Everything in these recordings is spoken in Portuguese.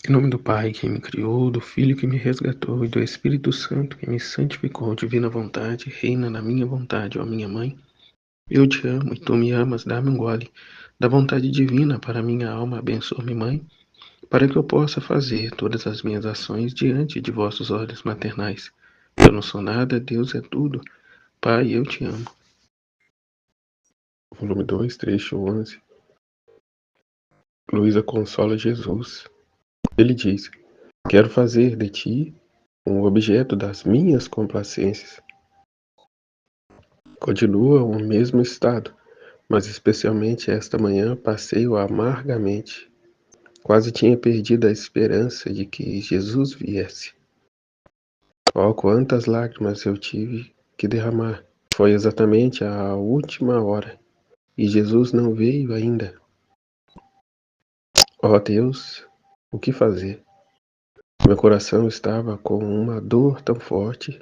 Em nome do Pai que me criou, do Filho que me resgatou e do Espírito Santo que me santificou, divina vontade, reina na minha vontade, ó minha mãe. Eu te amo e tu me amas, dá-me um gole da vontade divina para minha alma, abençoa-me, mãe, para que eu possa fazer todas as minhas ações diante de vossos olhos maternais. Eu não sou nada, Deus é tudo. Pai, eu te amo. Volume 2, trecho 11. Luísa consola Jesus. Ele diz: quero fazer de ti um objeto das minhas complacências. Continua o mesmo estado, mas especialmente esta manhã passei-o amargamente. Quase tinha perdido a esperança de que Jesus viesse. Oh, quantas lágrimas eu tive que derramar! Foi exatamente a última hora, e Jesus não veio ainda. Oh Deus, o que fazer? Meu coração estava com uma dor tão forte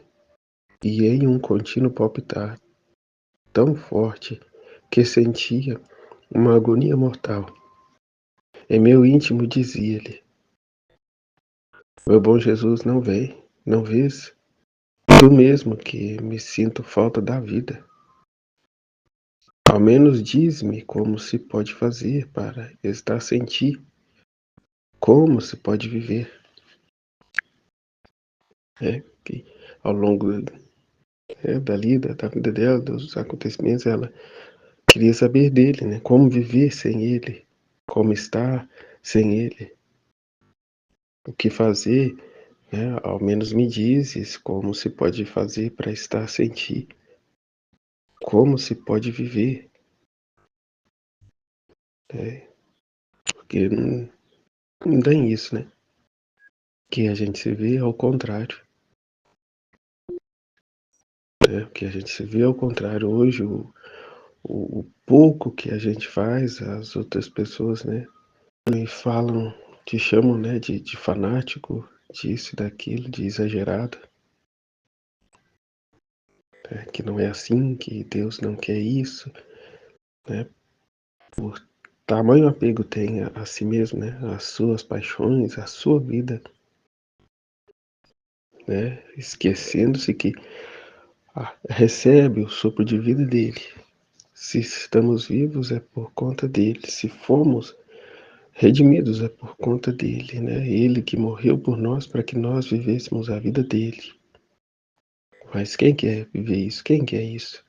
e em um contínuo palpitar tão forte que sentia uma agonia mortal. Em meu íntimo dizia-lhe: meu bom Jesus, não vem, não vês? Tu mesmo que me sinto falta da vida. Ao menos diz-me como se pode fazer para estar sem ti. Como se pode viver? Que ao longo da vida dela, dos acontecimentos, ela queria saber dele, né? Como viver sem ele, como estar sem ele, o que fazer, né? Ao menos me dizes como se pode fazer para estar sem ti, como se pode viver, né? Porque não tem isso, né? Que a gente se vê ao contrário, né? O que a gente se vê ao contrário hoje, o pouco que a gente faz, as outras pessoas, né? Me falam, te chamam, né? De fanático, disso, daquilo, de exagerado. Que não é assim, que Deus não quer isso, né? Por tamanho apego tem a si mesmo, né? As suas paixões, a sua vida, né? Esquecendo-se que recebe o sopro de vida dele. Se estamos vivos é por conta dele, se fomos redimidos é por conta dele, né? Ele que morreu por nós para que nós vivêssemos a vida dele. Mas quem quer viver isso? Quem quer isso?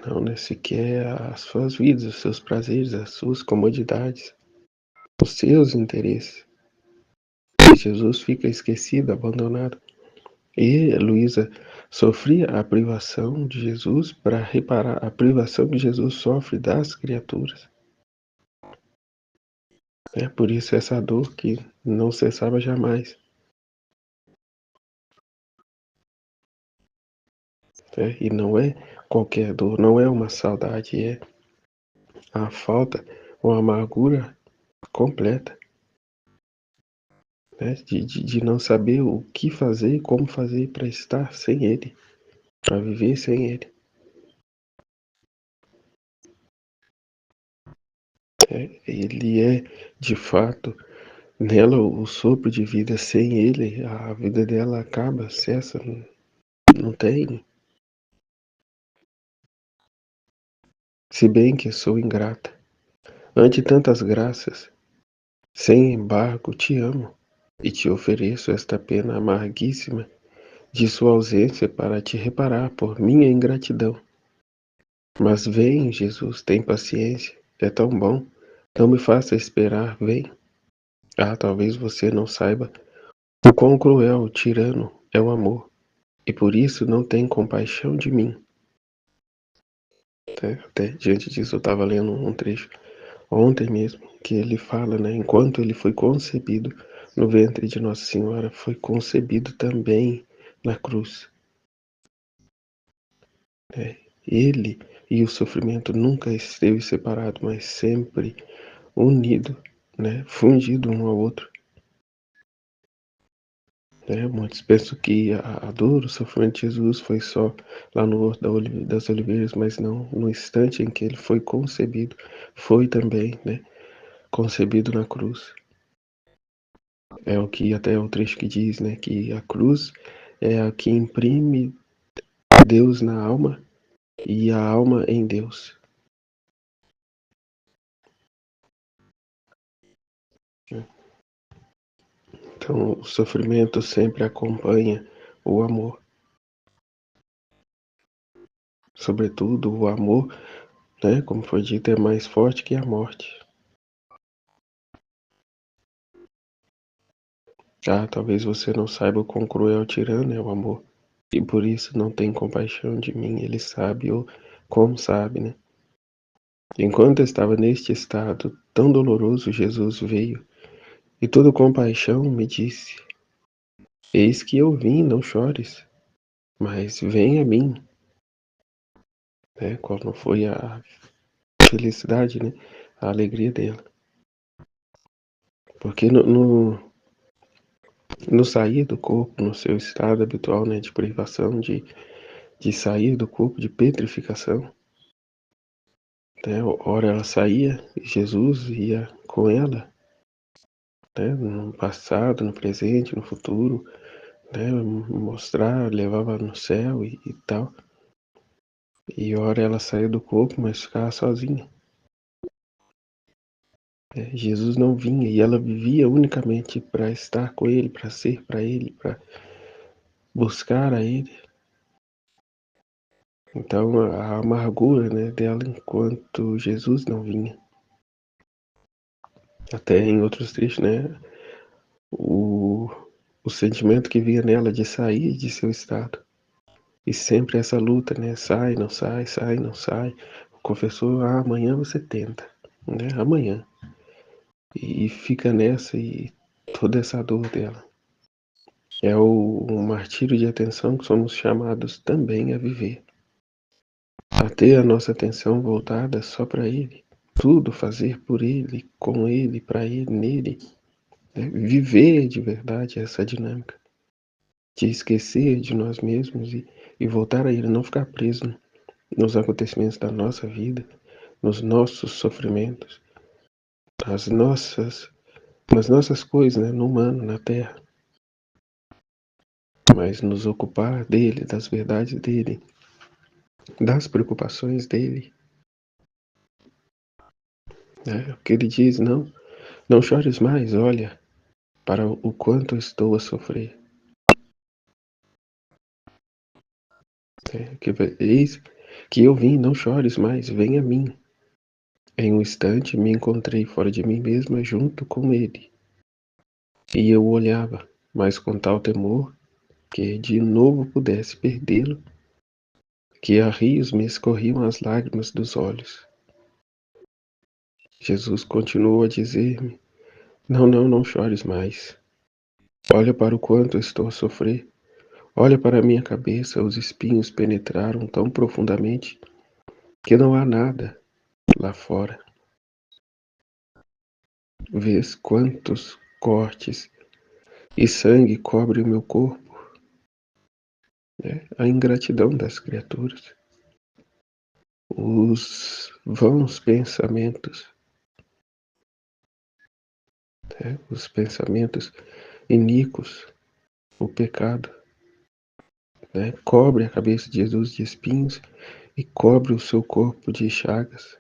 Não, né? Se quer as suas vidas, os seus prazeres, as suas comodidades, os seus interesses. E Jesus fica esquecido, abandonado. E Luísa sofria a privação de Jesus para reparar a privação que Jesus sofre das criaturas. É por isso essa dor que não cessava jamais. E não é qualquer dor, não é uma saudade, é a falta ou a amargura completa, né? De não saber o que fazer e como fazer para estar sem ele, para viver sem ele. Ele é, de fato, nela o sopro de vida. Sem ele, a vida dela acaba, cessa, não tem. Se bem que sou ingrata, ante tantas graças, sem embargo te amo, e te ofereço esta pena amarguíssima de sua ausência para te reparar por minha ingratidão. Mas vem, Jesus, tem paciência, é tão bom, não me faça esperar, vem. Talvez você não saiba o quão cruel, tirano é o amor, e por isso não tem compaixão de mim. Até diante disso eu estava lendo um trecho ontem mesmo, que ele fala, né, enquanto ele foi concebido no ventre de Nossa Senhora, foi concebido também na cruz. Ele e o sofrimento nunca esteve separado, mas sempre unido, né, fundido um ao outro. Muitos pensam que a dor, o sofrimento de Jesus foi só lá no Horto das Oliveiras, mas não, no instante em que ele foi concebido, foi também, né, concebido na cruz. É o que até o trecho que diz, né, que a cruz é a que imprime Deus na alma e a alma em Deus. Então, o sofrimento sempre acompanha o amor. Sobretudo, o amor, né, como foi dito, é mais forte que a morte. Ah, talvez você não saiba o quão cruel tirano é o amor, e por isso não tem compaixão de mim. Ele sabe, ou como sabe, né? Enquanto eu estava neste estado tão doloroso, Jesus veio, e toda compaixão me disse: Eis que eu vim, não chores, mas vem a mim. Né? Qual não foi a felicidade, né? A alegria dela. Porque no sair do corpo, no seu estado habitual, né, de privação, de sair do corpo, de petrificação, né, ora ela saía e Jesus ia com ela, né, no passado, no presente, no futuro, né, mostrar, levava no céu e tal. E ora ela saía do corpo, mas ficava sozinha. Jesus não vinha e ela vivia unicamente para estar com ele, para ser para ele, para buscar a ele. Então a amargura, né, dela enquanto Jesus não vinha. Até em outros trechos, né, o, o sentimento que vinha nela de sair de seu estado. E sempre essa luta, né, sai, não sai, sai, não sai. O confessor, amanhã você tenta, né, amanhã. E fica nessa e toda essa dor dela. É o martírio de atenção que somos chamados também a viver. A ter a nossa atenção voltada só para Ele. Tudo fazer por Ele, com Ele, para Ele, nele. Né? Viver de verdade essa dinâmica. De esquecer de nós mesmos e voltar a Ele. Não ficar preso nos acontecimentos da nossa vida, nos nossos sofrimentos, nas nossas coisas, né? No humano, na terra. Mas nos ocupar dele, das verdades dele, das preocupações dele. Né? Porque ele diz, não chores mais, olha para o quanto estou a sofrer. Eis que eu vim, não chores mais, vem a mim. Em um instante me encontrei fora de mim mesma junto com ele. E eu o olhava, mas com tal temor que de novo pudesse perdê-lo, que a rios me escorriam as lágrimas dos olhos. Jesus continuou a dizer-me, não chores mais. Olha para o quanto estou a sofrer. Olha para a minha cabeça, os espinhos penetraram tão profundamente que não há nada lá fora. Vês quantos cortes e sangue cobre o meu corpo? Né? A ingratidão das criaturas, os vãos pensamentos, né? Os pensamentos iníquos, o pecado, né? Cobre a cabeça de Jesus de espinhos e cobre o seu corpo de chagas.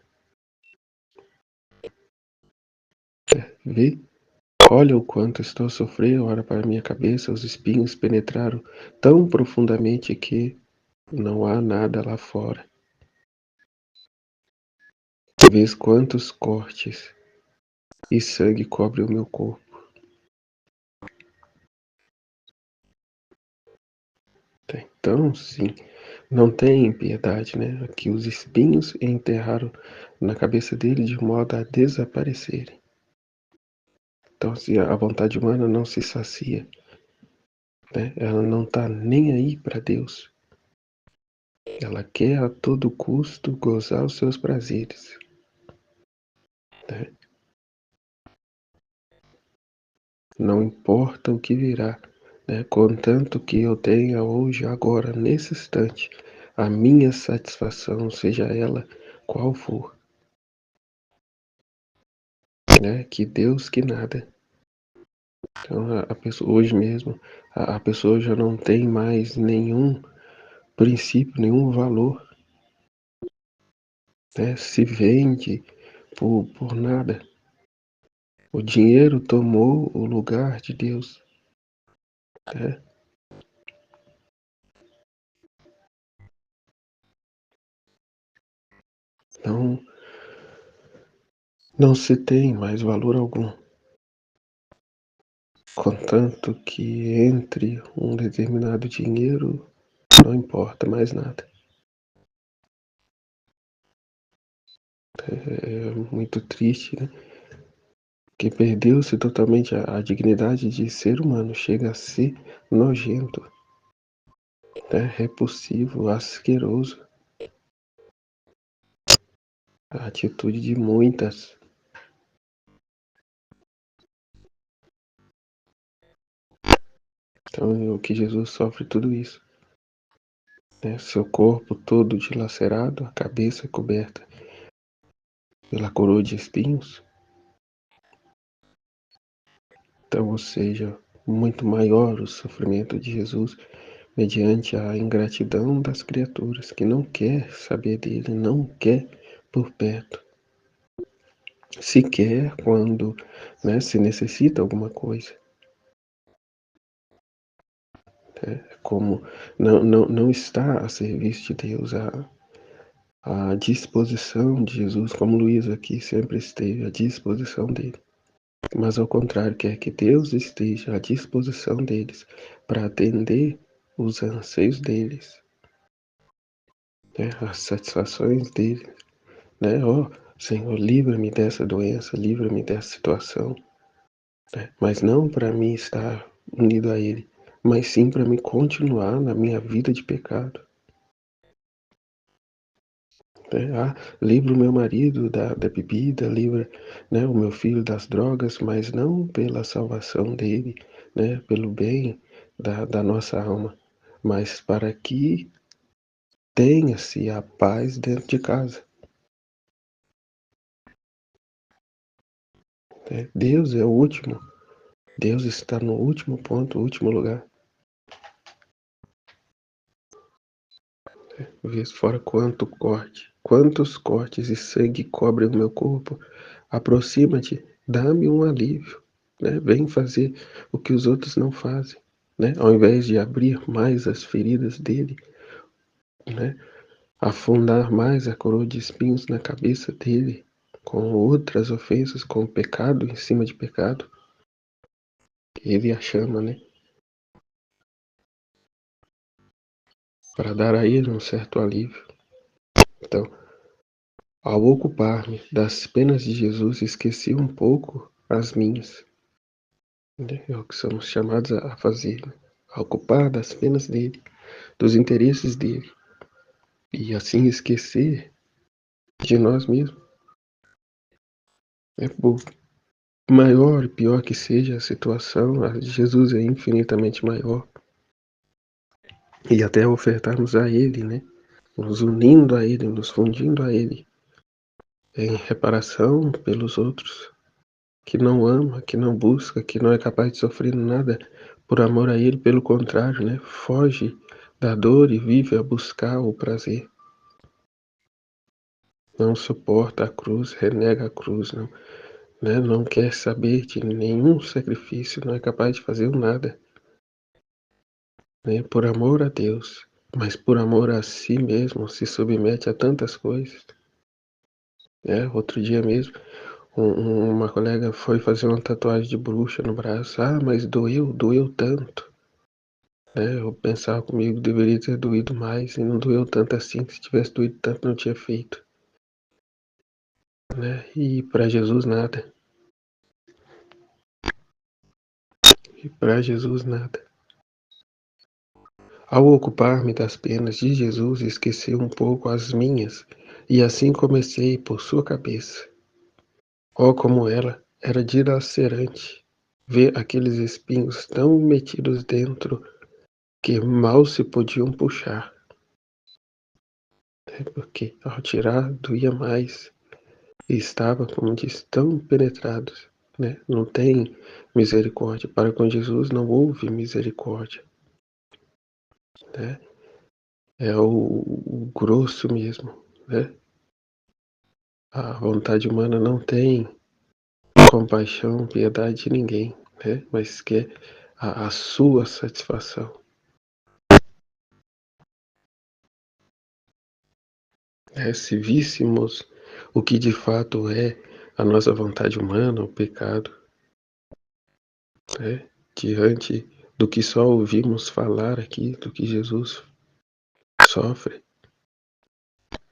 Vê? Olha o quanto estou a sofrer, ora para minha cabeça, os espinhos penetraram tão profundamente que não há nada lá fora. Vês quantos cortes e sangue cobre o meu corpo. Então, sim, não tem piedade, né? Aqui os espinhos enterraram na cabeça dele de modo a desaparecerem. Então, se a vontade humana não se sacia, né? Ela não está nem aí para Deus. Ela quer a todo custo gozar os seus prazeres. Né? Não importa o que virá, né? Contanto que eu tenha hoje, agora, nesse instante, a minha satisfação, seja ela qual for. né, que Deus que nada. Então a pessoa hoje mesmo, a pessoa já não tem mais nenhum princípio, nenhum valor, né, se vende por nada. O dinheiro tomou o lugar de Deus, né. Não, não se tem mais valor algum, contanto que entre um determinado dinheiro, não importa mais nada. É muito triste, né, que perdeu-se totalmente a dignidade de ser humano, chega a ser nojento, né, repulsivo, asqueroso, a atitude de muitas. Então, o que Jesus sofre tudo isso, né, seu corpo todo dilacerado, a cabeça coberta pela coroa de espinhos. Então, ou seja, muito maior o sofrimento de Jesus mediante a ingratidão das criaturas, que não quer saber dele, não quer por perto, sequer quando, né, se necessita alguma coisa, né, como não está a serviço de Deus, a disposição de Jesus, como Luiz aqui sempre esteve à disposição dele. Mas ao contrário, quer que Deus esteja à disposição deles para atender os anseios deles, né, as satisfações deles, né? Ó, Senhor, livra-me dessa doença, livra-me dessa situação, né? Mas não para mim estar unido a Ele, mas sim para me continuar na minha vida de pecado, né? Ah, livra o meu marido da bebida, livra, né, o meu filho das drogas, mas não pela salvação dele, né, pelo bem da nossa alma, mas para que tenha-se a paz dentro de casa, né? Deus é o último, Deus está no último ponto, último lugar. Vês fora quantos cortes e sangue cobrem o meu corpo. Aproxima-te, dá-me um alívio, né? Vem fazer o que os outros não fazem, né? Ao invés de abrir mais as feridas dele, né? Afundar mais a coroa de espinhos na cabeça dele, com outras ofensas, com pecado em cima de pecado, ele a chama, né? Para dar a ele um certo alívio. Então, ao ocupar-me das penas de Jesus, esqueci um pouco as minhas, né? É o que somos chamados a fazer, né? A ocupar das penas dele, dos interesses dele, e assim esquecer de nós mesmos. É por maior e pior que seja a situação, a de Jesus é infinitamente maior. E até ofertarmos a Ele, né? Nos unindo a Ele, nos fundindo a Ele, em reparação pelos outros, que não ama, que não busca, que não é capaz de sofrer nada por amor a Ele, pelo contrário, né? Foge da dor e vive a buscar o prazer. Não suporta a cruz, renega a cruz, não, né? Não quer saber de nenhum sacrifício, não é capaz de fazer nada, né? Por amor a Deus, mas por amor a si mesmo, se submete a tantas coisas, né? Outro dia mesmo, uma colega foi fazer uma tatuagem de bruxa no braço. Ah, mas doeu tanto, né? Eu pensava comigo, deveria ter doído mais e não doeu tanto assim. Se tivesse doído tanto, não tinha feito, né? E para Jesus nada, e para Jesus nada. Ao ocupar-me das penas de Jesus, esqueci um pouco as minhas, e assim comecei por sua cabeça. Oh, como ela era dilacerante ver aqueles espinhos tão metidos dentro que mal se podiam puxar, né, porque ao tirar doía mais, estava, como diz, tão penetrados, né? Não tem misericórdia. Para com Jesus não houve misericórdia, né? É o grosso mesmo, né? A vontade humana não tem compaixão, piedade de ninguém, né? Mas quer a sua satisfação. Né? Se víssemos o que de fato é a nossa vontade humana, o pecado, né? Diante do que só ouvimos falar aqui, do que Jesus sofre,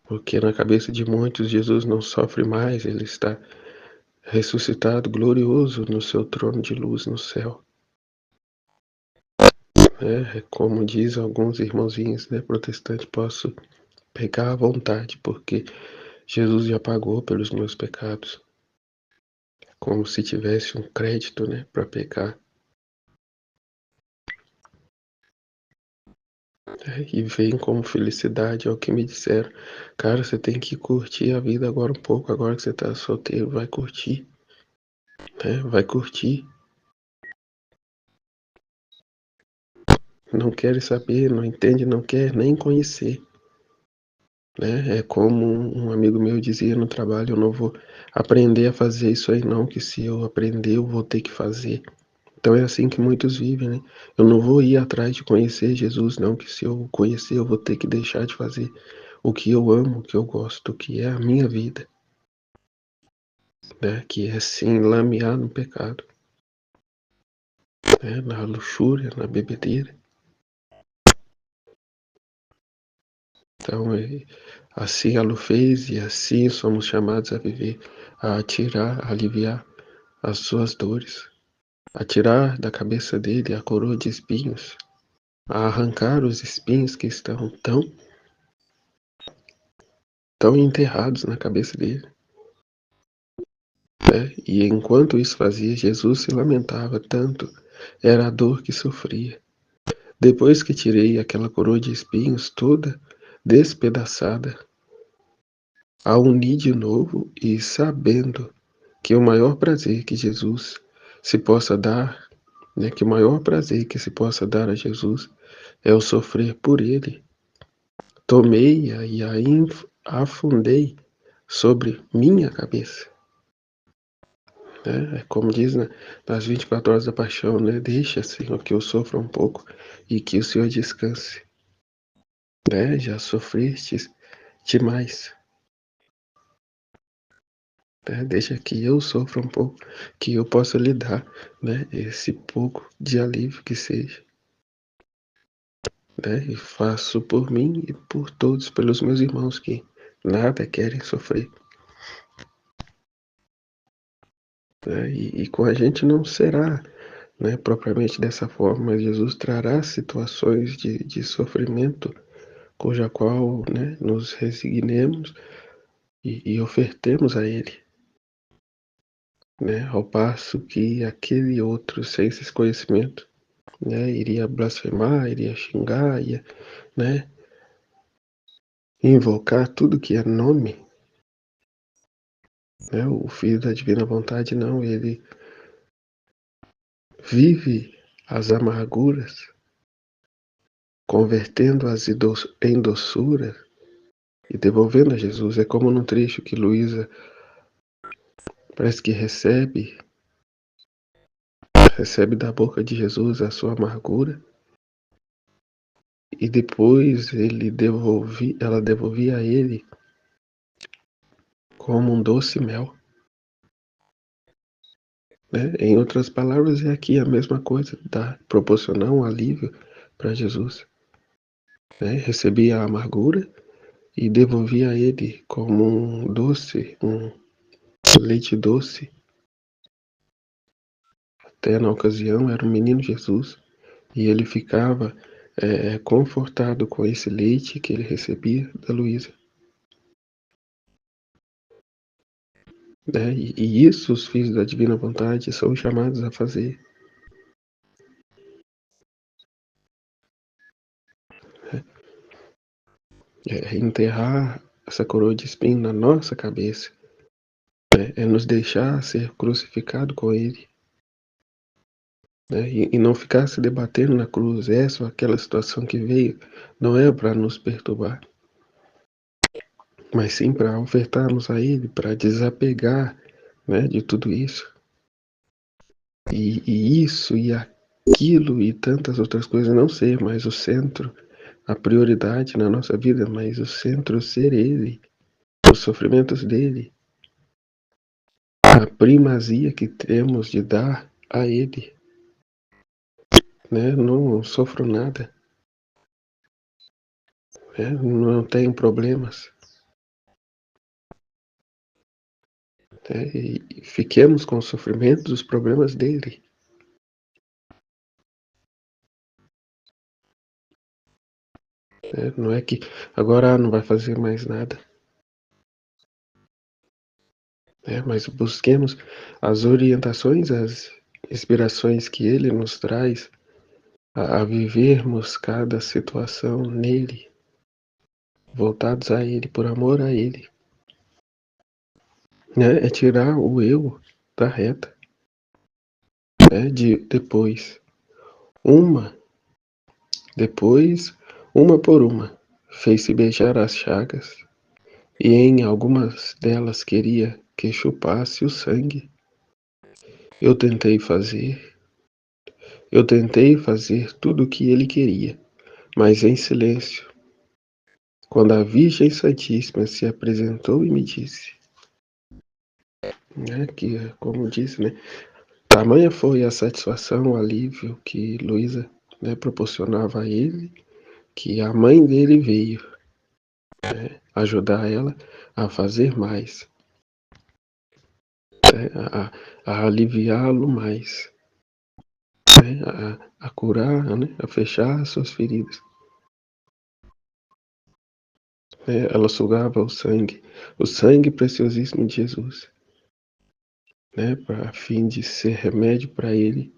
porque na cabeça de muitos Jesus não sofre mais, ele está ressuscitado, glorioso no seu trono de luz no céu. É como diz alguns irmãozinhos, né, protestantes, posso pecar à vontade, porque Jesus já pagou pelos meus pecados, como se tivesse um crédito, né, para pecar. E vem como felicidade, é o que me disseram. Cara, você tem que curtir a vida agora um pouco, agora que você tá solteiro, vai curtir, né? Vai curtir. Não quer saber, não entende, não quer nem conhecer, né? É como um amigo meu dizia no trabalho, eu não vou aprender a fazer isso aí não, que se eu aprender eu vou ter que fazer. Então é assim que muitos vivem, né? Eu não vou ir atrás de conhecer Jesus não, que se eu conhecer eu vou ter que deixar de fazer o que eu amo, o que eu gosto, o que é a minha vida, né? Que é sim lamear no pecado, né? Na luxúria, na bebedeira. Então, assim ela o fez e assim somos chamados a viver, a tirar, a aliviar as suas dores, a tirar da cabeça dele a coroa de espinhos, a arrancar os espinhos que estão tão enterrados na cabeça dele, né? E enquanto isso fazia, Jesus se lamentava tanto, era a dor que sofria. Depois que tirei aquela coroa de espinhos toda despedaçada, a uni de novo e sabendo que o maior prazer que Jesus se possa dar, né, que o maior prazer que se possa dar a Jesus é o sofrer por ele. Tomei-a e a afundei sobre minha cabeça. Né? É como diz nas 24 horas da paixão, né? Deixa, Senhor, que eu sofra um pouco e que o Senhor descanse. Né? Já sofrestes demais. Né? Deixa que eu sofra um pouco, que eu possa lhe dar, né, esse pouco de alívio que seja. Né? E faço por mim e por todos, pelos meus irmãos que nada querem sofrer. Né? E com a gente não será, né, propriamente dessa forma, mas Jesus trará situações de sofrimento cuja qual, né, nos resignemos e ofertemos a Ele. Né, ao passo que aquele outro, sem esse conhecimento, né, iria blasfemar, iria xingar, ia, né, invocar tudo que é nome, né, o Filho da Divina Vontade não, ele vive as amarguras, convertendo-as em doçura e devolvendo a Jesus. É como no trecho que Luísa parece que recebe da boca de Jesus a sua amargura e depois ela devolvia a ele como um doce mel. Né? Em outras palavras, é aqui a mesma coisa, proporcionar um alívio para Jesus. Né? Recebia a amargura e devolvia a ele como um doce, um leite doce. Até na ocasião era o menino Jesus e ele ficava confortado com esse leite que ele recebia da Luísa. Né? E isso os filhos da divina vontade são chamados a fazer. Enterrar essa coroa de espinho na nossa cabeça é nos deixar ser crucificado com ele, né, e não ficar se debatendo na cruz. Essa ou aquela situação que veio não é para nos perturbar, mas sim para ofertarmos a ele, para desapegar, né, de tudo isso. E isso e aquilo e tantas outras coisas não ser mais o centro, a prioridade na nossa vida, mas o centro ser ele, os sofrimentos dele, a primazia que temos de dar a ele, né? Não sofro nada, né? Não tenho problemas, né? E fiquemos com os sofrimentos, os problemas dele, né? Não é que agora não vai fazer mais nada, né? Mas busquemos as orientações, as inspirações que ele nos traz a vivermos cada situação nele, voltados a ele, por amor a ele, né? É tirar o eu da reta, né? Uma, depois, uma por uma, fez-se beijar as chagas, e em algumas delas queria que chupasse o sangue. Eu tentei fazer, eu tentei fazer tudo o que ele queria, mas em silêncio, quando a Virgem Santíssima se apresentou e me disse, né, que, como disse, né, tamanha foi a satisfação, o alívio que Luísa, né, proporcionava a ele, que a mãe dele veio, né, ajudar ela a fazer mais, né, a aliviá-lo mais, né, a curar, né, a fechar as suas feridas. Né, ela sugava o sangue preciosíssimo de Jesus, né, a fim de ser remédio para ele,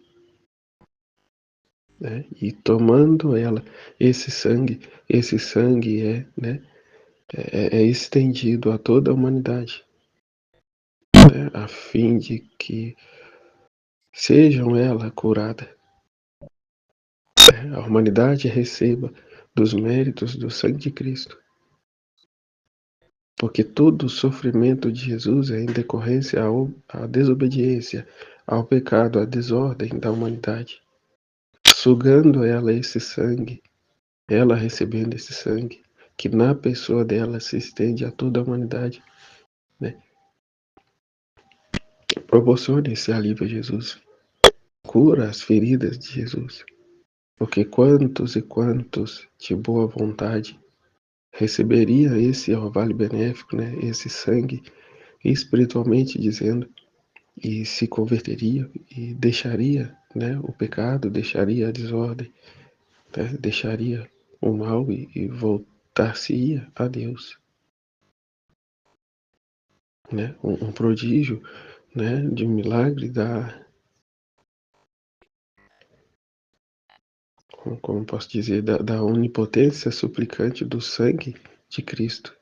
né, e tomando ela esse sangue né, é estendido a toda a humanidade, né, a fim de que sejam ela curada, né, a humanidade receba dos méritos do sangue de Cristo, porque todo o sofrimento de Jesus é em decorrência à desobediência, ao pecado, à desordem da humanidade, sugando ela esse sangue, ela recebendo esse sangue, que na pessoa dela se estende a toda a humanidade, né? Proporcione esse alívio a Jesus, cura as feridas de Jesus, porque quantos e quantos de boa vontade receberia esse orvalho benéfico, né, esse sangue, espiritualmente dizendo, e se converteria e deixaria, né, o pecado, deixaria a desordem, né, deixaria o mal e voltar-se-ia a Deus, né, um prodígio, né, de um milagre como posso dizer, da onipotência suplicante do sangue de Cristo,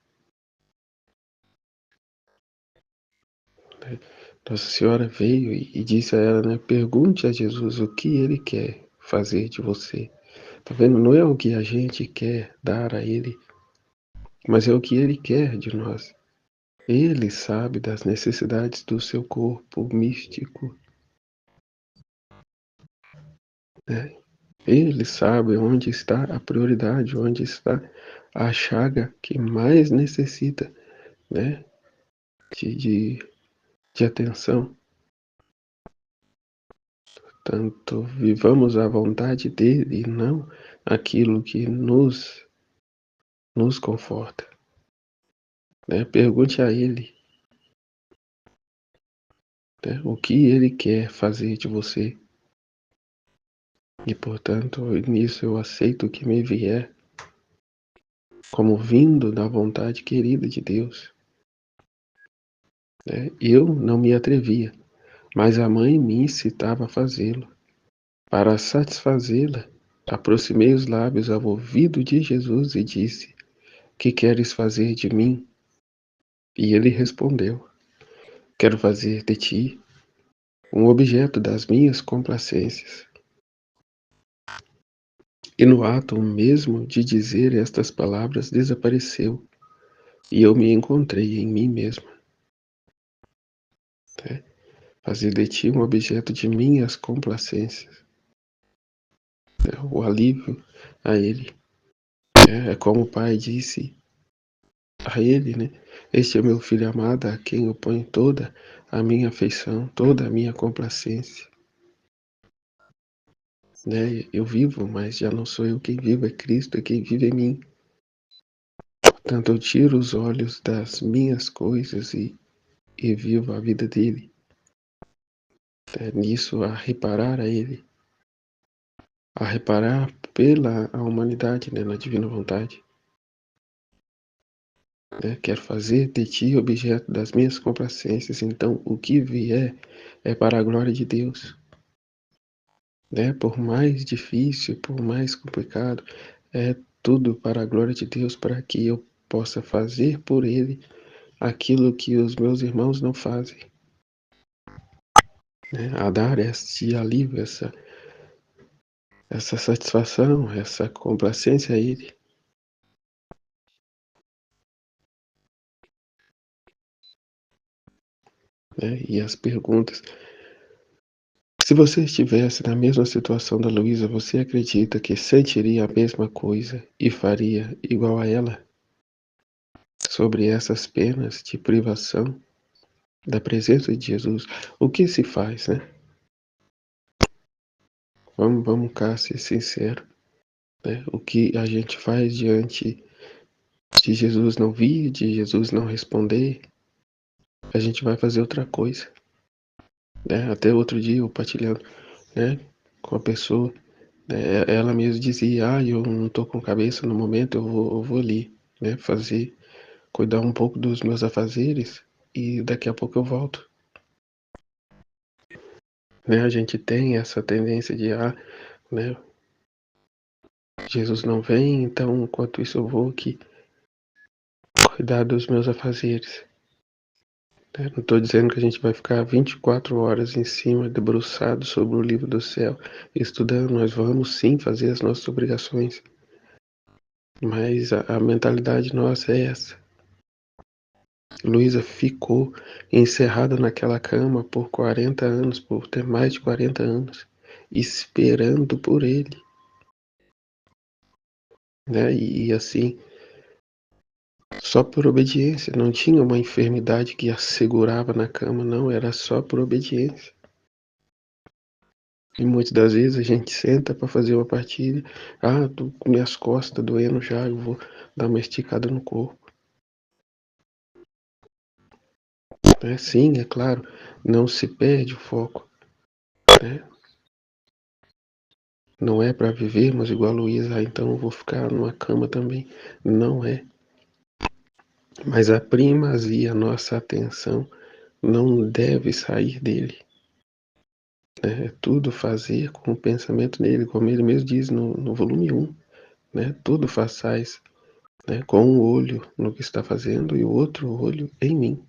né? Nossa Senhora veio e disse a ela, né, pergunte a Jesus o que ele quer fazer de você. Tá vendo? Não é o que a gente quer dar a ele, mas é o que ele quer de nós. Ele sabe das necessidades do seu corpo místico, né? Ele sabe onde está a prioridade, onde está a chaga que mais necessita, né, de, de, de atenção. Tanto vivamos a vontade dele e não aquilo que nos conforta, né? Pergunte a ele, né, o que ele quer fazer de você. E, portanto, nisso eu aceito o que me vier, como vindo da vontade querida de Deus, né? Eu não me atrevia, mas a mãe me incitava a fazê-lo. Para satisfazê-la, aproximei os lábios ao ouvido de Jesus e disse, que queres fazer de mim? E ele respondeu, Quero fazer de ti um objeto das minhas complacências. E no ato mesmo de dizer estas palavras desapareceu, e eu me encontrei em mim mesmo. Né? Fazer de ti um objeto de minhas complacências. Né? O alívio a ele. É como o pai disse a ele, né? Este é meu filho amado, a quem eu ponho toda a minha afeição, toda a minha complacência. Né? Eu vivo, mas já não sou eu quem vive, é Cristo, é quem vive em mim. Portanto, eu tiro os olhos das minhas coisas e vivo a vida dele. É nisso a reparar a ele, a reparar pela a humanidade, né, na divina vontade. Né? Quero fazer de ti objeto das minhas complacências, então o que vier é para a glória de Deus. Né? Por mais difícil, por mais complicado, é tudo para a glória de Deus, para que eu possa fazer por ele aquilo que os meus irmãos não fazem. Né? A dar este alívio, essa satisfação, essa complacência a ele. Né? E as perguntas. Se você estivesse na mesma situação da Luísa, você acredita que sentiria a mesma coisa e faria igual a ela? Sobre essas penas de privação da presença de Jesus, o que se faz, né? Vamos cá ser sincero, né? O que a gente faz diante de Jesus não vir, de Jesus não responder, a gente vai fazer outra coisa, né? Até outro dia eu partilhando, né, com a pessoa, né, ela mesmo dizia, eu não tô com cabeça no momento, eu vou ali, né, cuidar um pouco dos meus afazeres e daqui a pouco eu volto. Né, a gente tem essa tendência de, né, Jesus não vem, então enquanto isso eu vou aqui cuidar dos meus afazeres. Né? Não estou dizendo que a gente vai ficar 24 horas em cima, debruçado sobre o livro do céu, estudando. Nós vamos sim fazer as nossas obrigações. Mas a mentalidade nossa é essa. Luísa ficou encerrada naquela cama por 40 anos, por ter mais de 40 anos, esperando por ele. Né? E assim, só por obediência, não tinha uma enfermidade que a segurava na cama, não, era só por obediência. E muitas das vezes a gente senta para fazer uma partilha, tô com minhas costas doendo já, eu vou dar uma esticada no corpo. Sim, é claro, não se perde o foco. Né? Não é para vivermos igual a Luísa, então eu vou ficar numa cama também. Não é. Mas a primazia, a nossa atenção não deve sair dele. Né? É tudo fazer com o pensamento nele, como ele mesmo diz no volume 1. Né? Tudo façais, né, com um olho no que está fazendo e o outro olho em mim.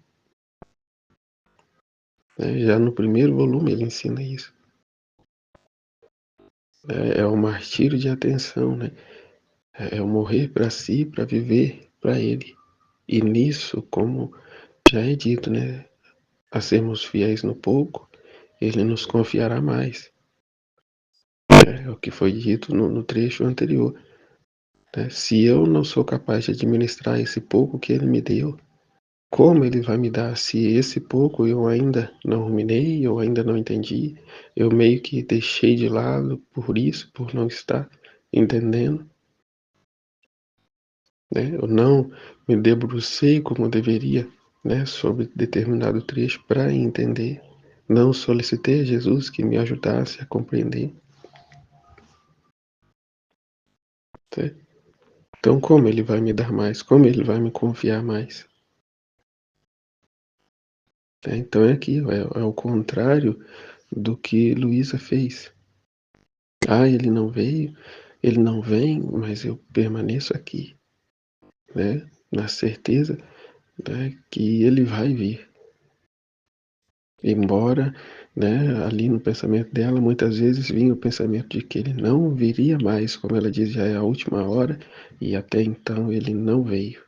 Né? Já no primeiro volume ele ensina isso. É o martírio de atenção, né? É o morrer para si, para viver para ele. E nisso, como já é dito, né, a sermos fiéis no pouco, ele nos confiará mais. É o que foi dito no trecho anterior. Né? Se eu não sou capaz de administrar esse pouco que ele me deu, como ele vai me dar se esse pouco eu ainda não ruminei, eu ainda não entendi, eu meio que deixei de lado por isso, por não estar entendendo, né? Eu não me debrucei como deveria, né, sobre determinado trecho para entender. Não solicitei a Jesus que me ajudasse a compreender. Né? Então, como ele vai me dar mais? Como ele vai me confiar mais? Né? Então é aquilo, é o contrário do que Luísa fez. Ele não veio, ele não vem, mas eu permaneço aqui, né? Na certeza, né, que ele vai vir. Embora, né, ali no pensamento dela, muitas vezes vinha o pensamento de que ele não viria mais, como ela diz, já é a última hora, e até então ele não veio.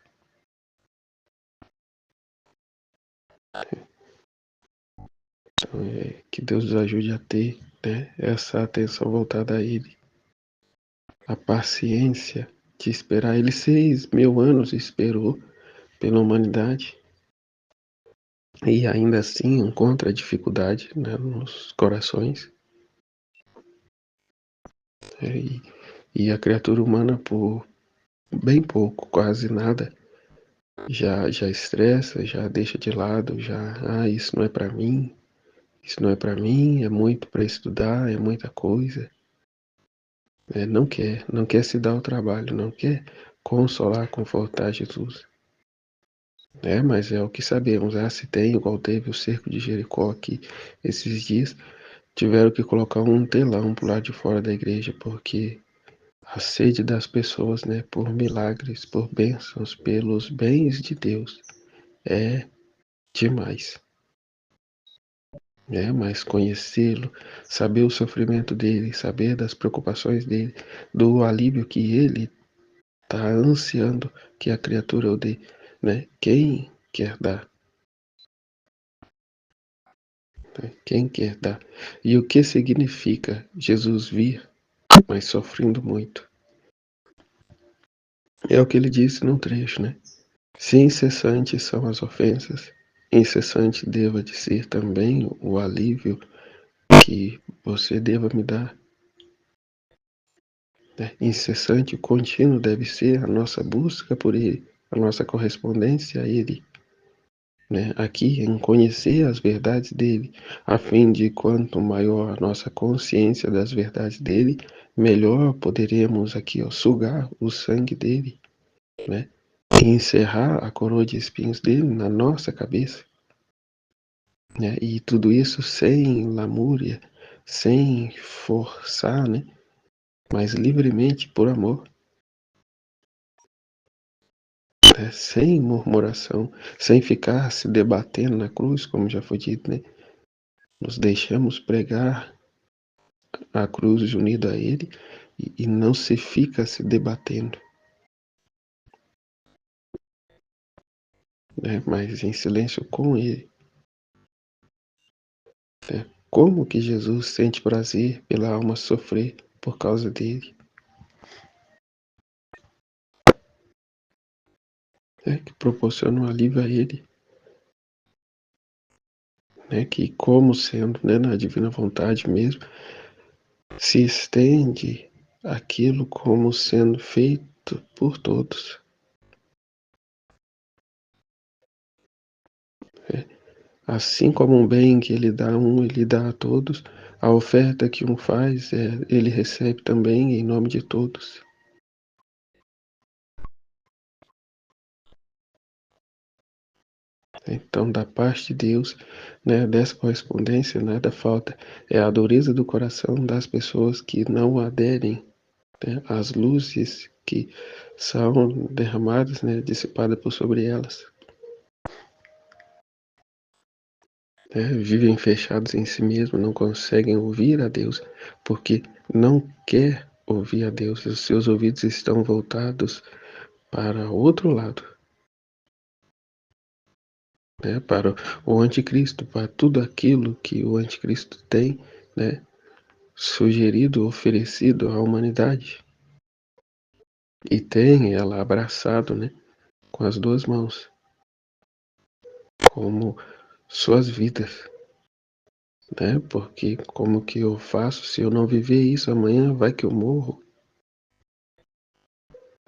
Então, que Deus nos ajude a ter, né, essa atenção voltada a Ele, a paciência de esperar. Ele 6.000 anos esperou pela humanidade e ainda assim encontra dificuldade, né, nos corações. E a criatura humana, por bem pouco, quase nada, já estressa, já deixa de lado, isso não é para mim, isso não é para mim, é muito para estudar, é muita coisa. Não quer se dar o trabalho, não quer consolar, confortar Jesus. Mas é o que sabemos. Se tem, igual teve o cerco de Jericó aqui esses dias, tiveram que colocar um telão pro lado de fora da igreja, porque a sede das pessoas, né, por milagres, por bênçãos, pelos bens de Deus, é demais. Mas conhecê-lo, saber o sofrimento dele, saber das preocupações dele, do alívio que ele está ansiando que a criatura o dê, né? Quem quer dar? Né? Quem quer dar? E o que significa Jesus vir, mas sofrendo muito? É o que ele disse num trecho, né? Se incessantes são as ofensas, incessante deva de ser também o alívio que você deva me dar. Né? Incessante e contínuo deve ser a nossa busca por Ele, a nossa correspondência a Ele. Né? Aqui, em conhecer as verdades dele, a fim de quanto maior a nossa consciência das verdades dele, melhor poderemos aqui sugar o sangue dele, né? E encerrar a coroa de espinhos dele na nossa cabeça. Né? E tudo isso sem lamúria, sem forçar, né? Mas livremente por amor. Né? Sem murmuração, sem ficar se debatendo na cruz, como já foi dito, né? Nos deixamos pregar a cruz unida a Ele e não se fica se debatendo, né? Mas em silêncio com Ele. Né? Como que Jesus sente prazer pela alma sofrer por causa dele? Que proporciona um alívio a Ele, né? Que como sendo, né, na divina vontade mesmo, se estende aquilo como sendo feito por todos. Assim como um bem que ele dá a um, ele dá a todos, a oferta que um faz, ele recebe também em nome de todos. Então, da parte de Deus, né, dessa correspondência, nada falta. É a dureza do coração das pessoas que não aderem, né, às luzes que são derramadas, né, dissipadas por sobre elas. Vivem fechados em si mesmos, não conseguem ouvir a Deus, porque não quer ouvir a Deus. Os seus ouvidos estão voltados para outro lado, né, para o anticristo, para tudo aquilo que o anticristo tem, né, sugerido, oferecido à humanidade. E tem ela abraçado, né, com as duas mãos, como suas vidas. Né, porque como que eu faço se eu não viver isso amanhã? Vai que eu morro.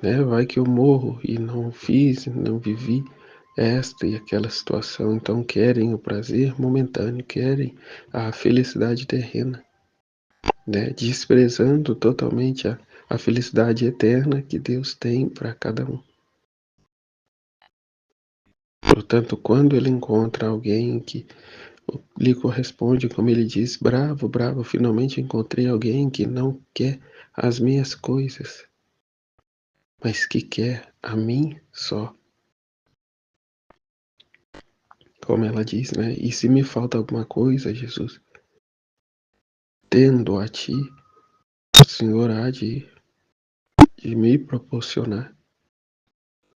Né, vai que eu morro e não fiz, não vivi esta e aquela situação. Então querem o prazer momentâneo, querem a felicidade terrena, né, desprezando totalmente a felicidade eterna que Deus tem para cada um. Portanto, quando ele encontra alguém que lhe corresponde, como ele diz, bravo, bravo, finalmente encontrei alguém que não quer as minhas coisas, mas que quer a mim só. como ela diz, né? E se me falta alguma coisa, Jesus, tendo a ti, o Senhor há de me proporcionar.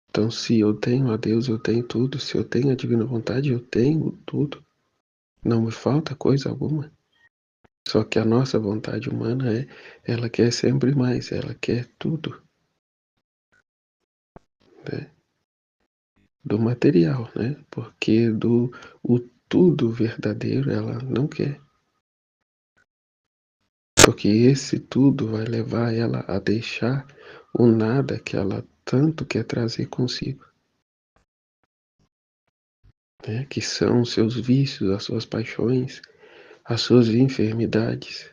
Então, se eu tenho a Deus, eu tenho tudo. Se eu tenho a divina vontade, eu tenho tudo. Não me falta coisa alguma. Só que a nossa vontade humana ela quer sempre mais, ela quer tudo, né? Do material, né? Porque o tudo verdadeiro ela não quer. Porque esse tudo vai levar ela a deixar o nada que ela tanto quer trazer consigo, né? Que são os seus vícios, as suas paixões, as suas enfermidades,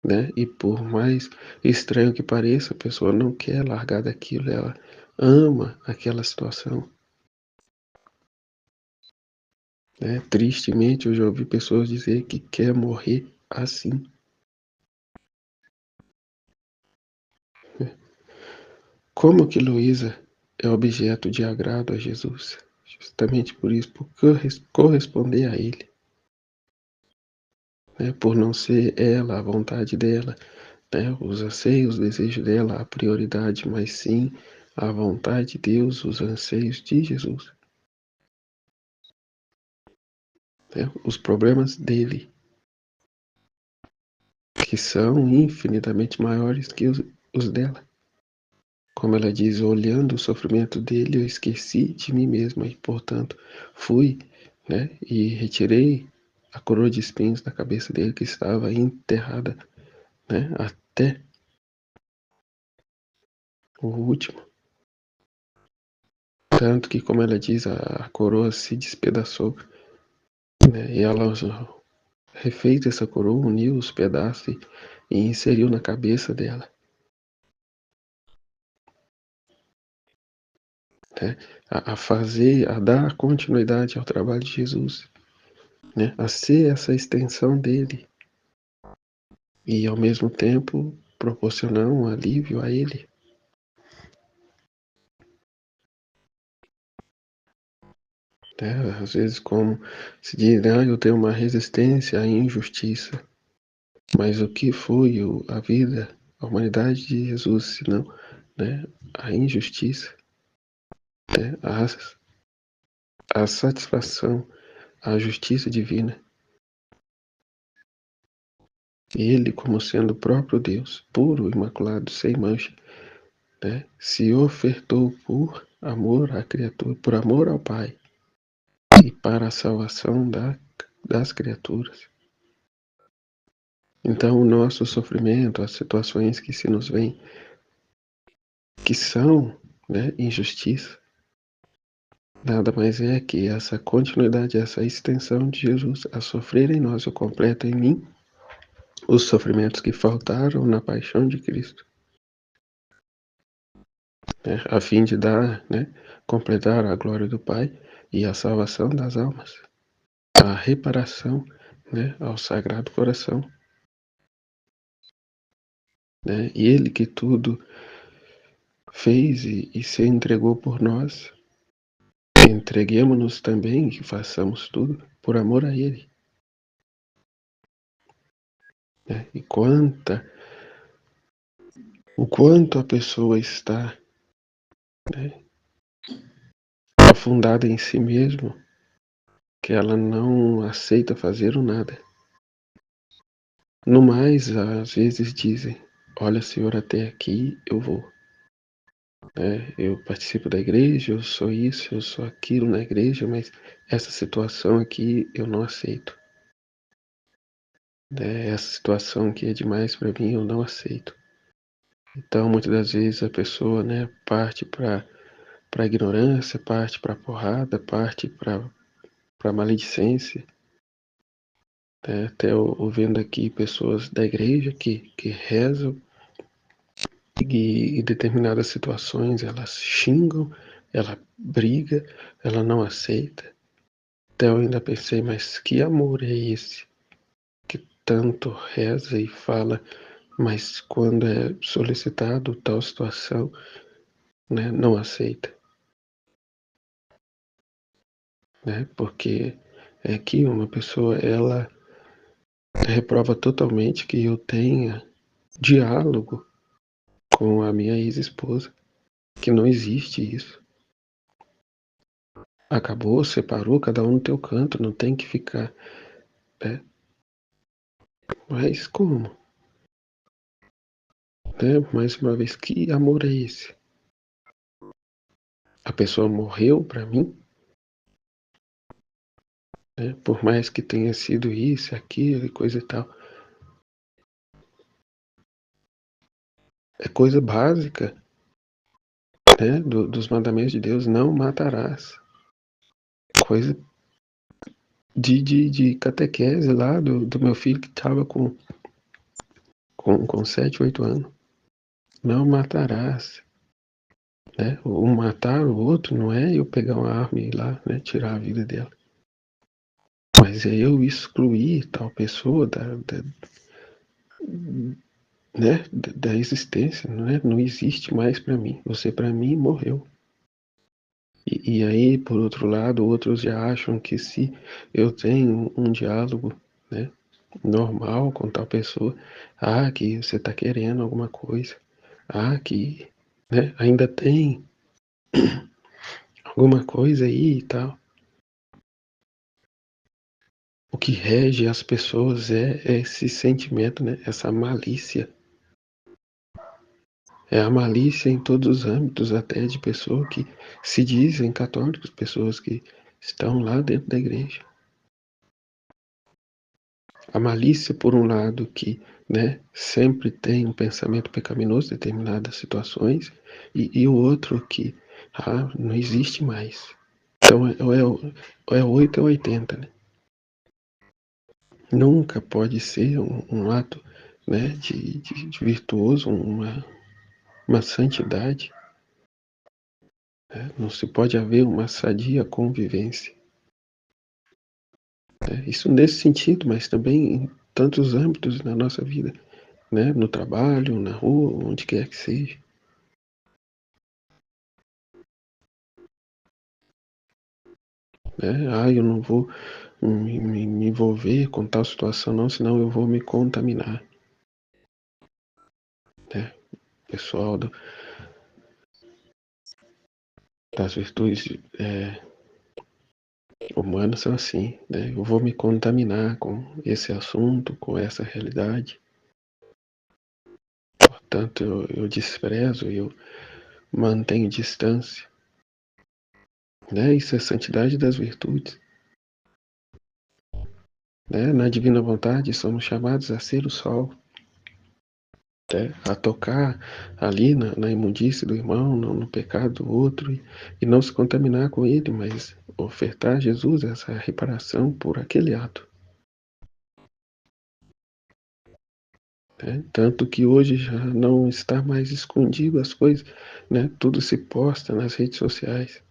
né? E por mais estranho que pareça, a pessoa não quer largar daquilo, ela ama aquela situação, né? Tristemente, eu já ouvi pessoas dizer que quer morrer assim. Como que Luísa é objeto de agrado a Jesus? Justamente por isso, por corresponder a Ele, né? Por não ser ela, a vontade dela, né? Os anseios, os desejos dela, a prioridade, mas sim a vontade de Deus, os anseios de Jesus, né? Os problemas dele, que são infinitamente maiores que os dela. Como ela diz, olhando o sofrimento dele, eu esqueci de mim mesma e, portanto, fui, né, e retirei a coroa de espinhos da cabeça dele que estava enterrada, né, até o último. Tanto que, como ela diz, a coroa se despedaçou, né, e ela refez essa coroa, uniu os pedaços e inseriu na cabeça dela, né, a dar continuidade ao trabalho de Jesus, né, a ser essa extensão dele e ao mesmo tempo proporcionar um alívio a ele, né? Às vezes, como se diz, ah, eu tenho uma resistência à injustiça, mas o que foi a vida, a humanidade de Jesus, senão, né, a injustiça, né, a satisfação, a justiça divina. Ele, como sendo o próprio Deus, puro, imaculado, sem mancha, né, se ofertou por amor à criatura, por amor ao Pai e para a salvação das criaturas. Então, o nosso sofrimento, as situações que se nos vêm, que são, né, injustiça, nada mais é que essa continuidade, essa extensão de Jesus a sofrer em nós, o completo em mim, os sofrimentos que faltaram na paixão de Cristo, né, a fim de dar, né, completar a glória do Pai e a salvação das almas, a reparação, né, ao Sagrado Coração, né, e Ele que tudo fez e se entregou por nós, entreguemo-nos também e façamos tudo por amor a Ele, né? E o quanto a pessoa está, né, afundada em si mesma, que ela não aceita fazer o nada. No mais, às vezes dizem, olha, Senhor, até aqui eu vou, né? Eu participo da igreja, eu sou isso, eu sou aquilo na igreja, mas essa situação aqui eu não aceito, né? Essa situação que é demais para mim eu não aceito. Então, muitas das vezes a pessoa, né, parte para ignorância, parte para porrada, parte para maledicência, né? Até ouvindo aqui pessoas da igreja que rezam e em determinadas situações elas xingam, ela briga, ela não aceita. Até eu ainda pensei, mas que amor é esse que tanto reza e fala, mas quando é solicitado tal situação, né, não aceita. né? Porque é que uma pessoa, ela reprova totalmente que eu tenha diálogo com a minha ex-esposa, que não existe isso. Acabou, separou, cada um no teu canto, não tem que ficar, né? Mas como? Né? Mais uma vez, que amor é esse? A pessoa morreu pra mim, né? Por mais que tenha sido isso, aquilo e coisa e tal. É coisa básica, né? Dos mandamentos de Deus, não matarás. Coisa de catequese lá do meu filho que estava com 7, 8 anos. Não matarás. Né? O matar o outro não é eu pegar uma arma e ir lá, né, tirar a vida dela. Mas é eu excluir tal pessoa da existência, né? Não existe mais para mim. Você para mim morreu. E aí, por outro lado, outros já acham que se eu tenho um diálogo, né, normal com tal pessoa, que você está querendo alguma coisa, que, né, ainda tem alguma coisa aí e tal. O que rege as pessoas é esse sentimento, né, essa malícia. É a malícia em todos os âmbitos, até de pessoas que se dizem católicos, pessoas que estão lá dentro da igreja. A malícia, por um lado, que, né, sempre tem um pensamento pecaminoso em determinadas situações, e o outro que não existe mais. Então, ou é 8 ou 80, né? Nunca pode ser um ato, né, de virtuoso, uma santidade. Né? Não se pode haver uma sadia convivência. Né? Isso nesse sentido, mas também em tantos âmbitos na nossa vida. Né? No trabalho, na rua, onde quer que seja. Né? Eu não vou me envolver com tal situação não, senão eu vou me contaminar. Né? Pessoal das virtudes humanas são assim, né? Eu vou me contaminar com esse assunto, com essa realidade. Portanto, eu desprezo, eu mantenho distância. Né? Isso é santidade das virtudes. Né? Na divina vontade, somos chamados a ser o sol. Né? A tocar ali na imundície do irmão, no pecado do outro, e não se contaminar com ele, mas ofertar a Jesus essa reparação por aquele ato. Né? Tanto que hoje já não está mais escondido as coisas, né? Tudo se posta nas redes sociais.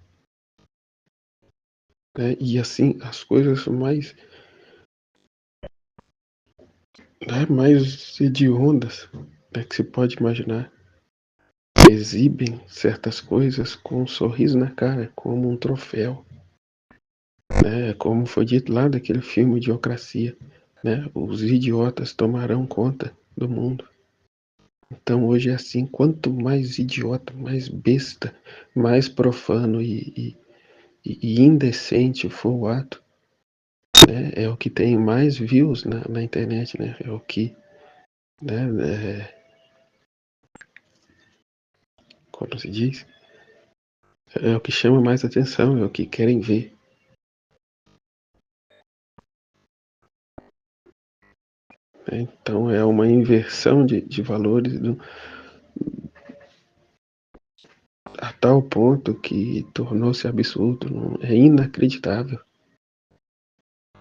Né? E assim, as coisas mais hediondas, né, que se pode imaginar. Exibem certas coisas com um sorriso na cara, como um troféu. Né? Como foi dito lá daquele filme Idiocracia. Né? Os idiotas tomarão conta do mundo. Então hoje é assim, quanto mais idiota, mais besta, mais profano e indecente for o ato, né? É o que tem mais views na internet, né? É o que, né? Como se diz? É o que chama mais atenção, é o que querem ver. Né? Então é uma inversão de valores a tal ponto que tornou-se absurdo, é inacreditável.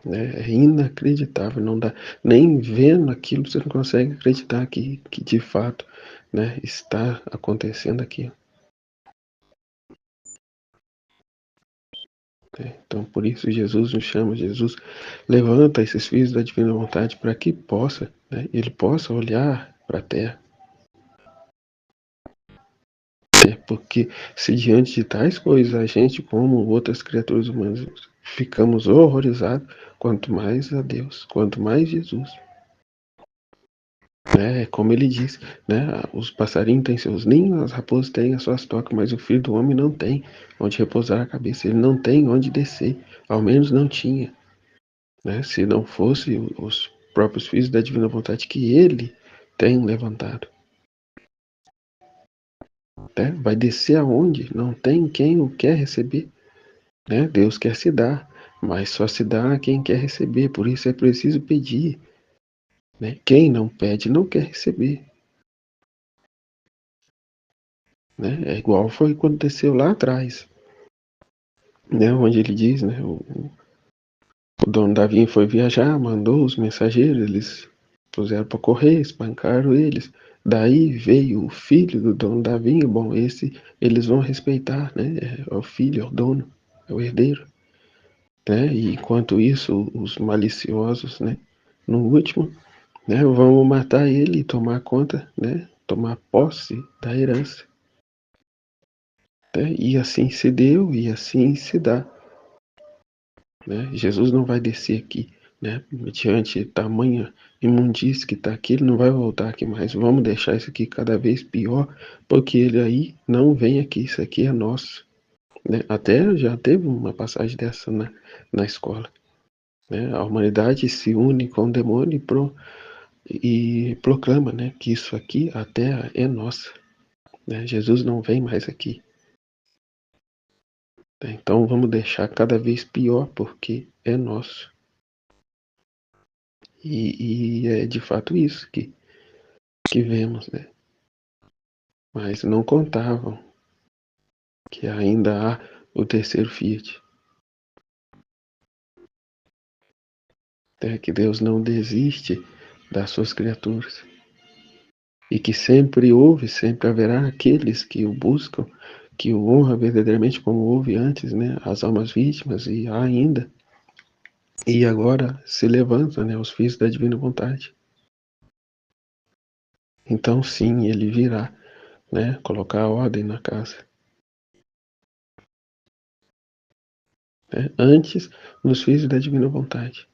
Né? É inacreditável, não dá. Nem vendo aquilo você não consegue acreditar que de fato, né, está acontecendo aqui. Né? Então por isso Jesus nos chama, Jesus levanta esses filhos da divina vontade para que possa, né, ele possa olhar para a terra. Porque se diante de tais coisas a gente, como outras criaturas humanas, ficamos horrorizados, quanto mais a Deus, quanto mais Jesus. É como ele diz, né? Os passarinhos têm seus ninhos, as raposas têm as suas tocas, mas o filho do homem não tem onde repousar a cabeça, ele não tem onde descer, ao menos não tinha, né? Se não fosse os próprios filhos da divina vontade que ele tem levantado, né? Vai descer aonde? Não tem quem o quer receber, né? Deus quer se dar, mas só se dá a quem quer receber, por isso é preciso pedir, né? Quem não pede não quer receber, né? É igual foi quando desceu lá atrás, né? Onde ele diz, né? O dono da vinha foi viajar, mandou os mensageiros, eles puseram para correr, espancaram eles. Daí veio o filho do dono da vinha, bom, esse eles vão respeitar, né? É o filho, é o dono, é o herdeiro, né? E enquanto isso, os maliciosos, né? No último, né? Vão matar ele e tomar conta, né? Tomar posse da herança, né? E assim se deu e assim se dá. Né? Jesus não vai descer aqui, né? Mediante tamanha imundície que está aqui, ele não vai voltar aqui mais. Vamos deixar isso aqui cada vez pior, porque ele aí não vem aqui, isso aqui é nosso. Né? Até já teve uma passagem dessa na escola. Né? A humanidade se une com o demônio e proclama, né, que isso aqui, a terra é nossa. Né? Jesus não vem mais aqui. Né? Então vamos deixar cada vez pior, porque é nosso. E é de fato isso que vemos, né? Mas não contavam que ainda há o terceiro Fiat, né? Que Deus não desiste das suas criaturas e que sempre houve, sempre haverá aqueles que o buscam, que o honram verdadeiramente como houve antes, né? As almas vítimas e há ainda. E agora se levantam, né? Os filhos da divina vontade. Então sim, ele virá, né? Colocar a ordem na casa. Né? Antes, nos filhos da divina vontade.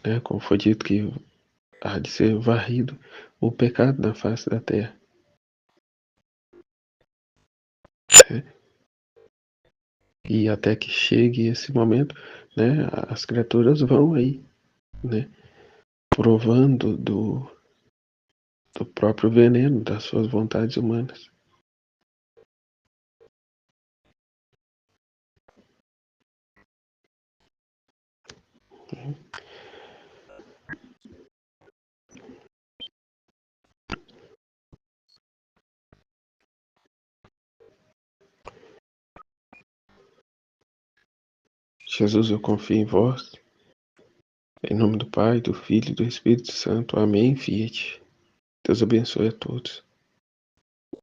Né? Como foi dito que há de ser varrido o pecado da face da terra. Né? E até que chegue esse momento, né? As criaturas vão aí, né? Provando do próprio veneno das suas vontades humanas. Jesus, eu confio em vós. Em nome do Pai, do Filho e do Espírito Santo. Amém. Fiat. Deus abençoe a todos.